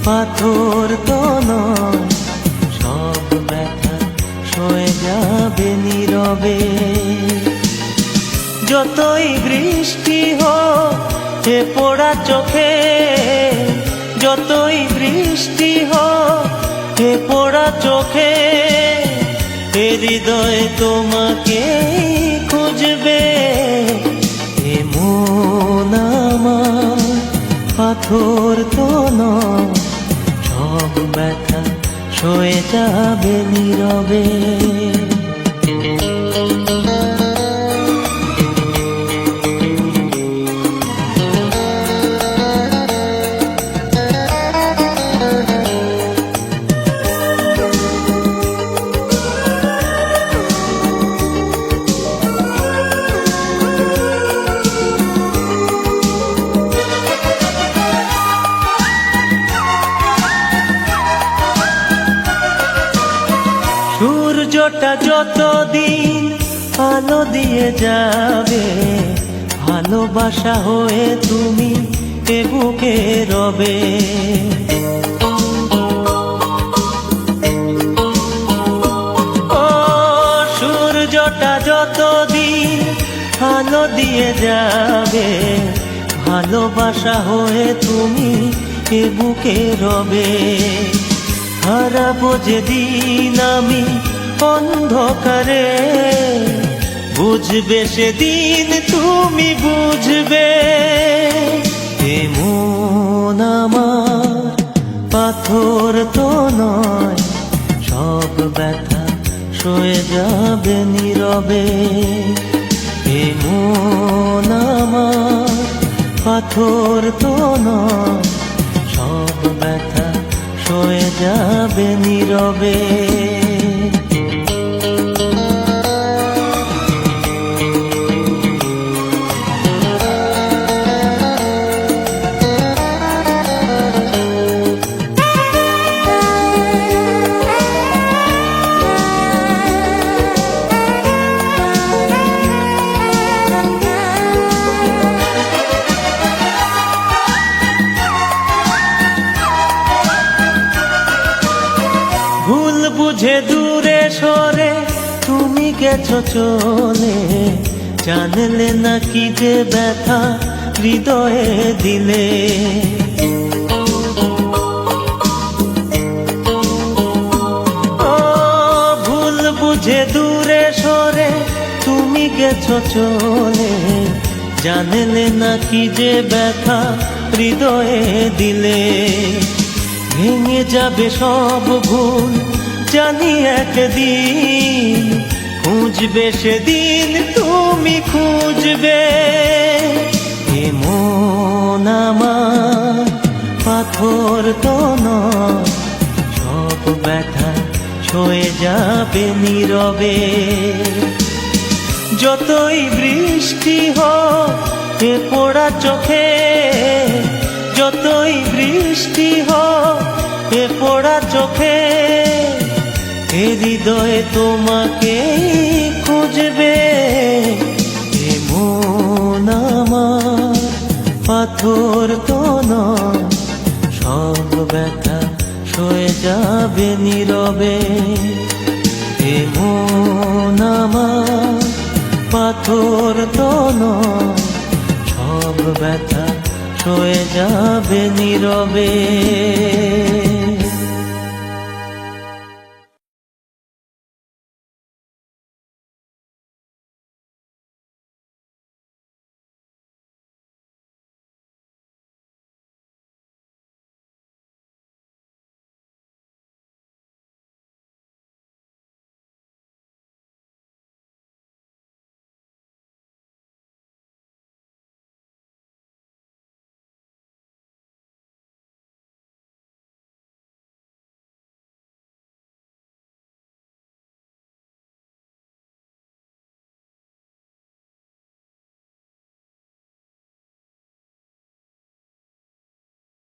পাথর তো নয়, সব ব্যথা সয়ে যাবে নীরবে। যতই বৃষ্টি হোক এ পোড়া চোখে, যতই বৃষ্টি হোক এ পোড়া চোখে, এ হৃদয় তোমাকে খুঁজবে। এ মন আমার পাথর তো নয়, সব ব্যথা সয়ে যাবে নীরবে। সূর্যটা যতদিন আলো দিয়ে যাবে, ভালোবাসা হয়ে তুমি এ বুকে রবে। ও সূর্যটা যতদিন আলো দিয়ে যাবে, ভালোবাসা হয়ে তুমি এ বুকে রবে। হারাবো যেদিন আমি অন্ধকারে, বুঝবে সেদিন তুমি বুঝবে। এ মন আমার পাথর তো নয়, সব ব্যথা সয়ে যাবে নীরবে। এ মন আমার পাথর তো নয়, সব ব্যথা সয়ে যাবে নীরবে। ভুল বুঝে দূরে সরে তুমি গেছো চলে, জানলে না কি যে ব্যথা হৃদয়ে দিলে। ও ভুল বুঝে দূরে সরে তুমি গেছো চলে, জানলে না কি যে ব্যথা হৃদয়ে দিলে। ভেঙে যাবে সব ভুল জানি একদিন, খুঁজবে সেদিন তুমি খুঁজবে। এ মন আমার পাথর তো নয়, সব ব্যথা সয়ে যাবে নীরবে। যতই বৃষ্টি হোক এ পোড়া চোখে, যতই বৃষ্টি হোক এ পোড়া চোখে, এ হৃদয়ে তোমাকে খুঁজবে। এ মন আমার পাথর তো নয়, সব ব্যথা সয়ে যাবে নীরবে। এ মন আমার পাথর তো নয়, সব ব্যথা সয়ে যাবে নীরবে।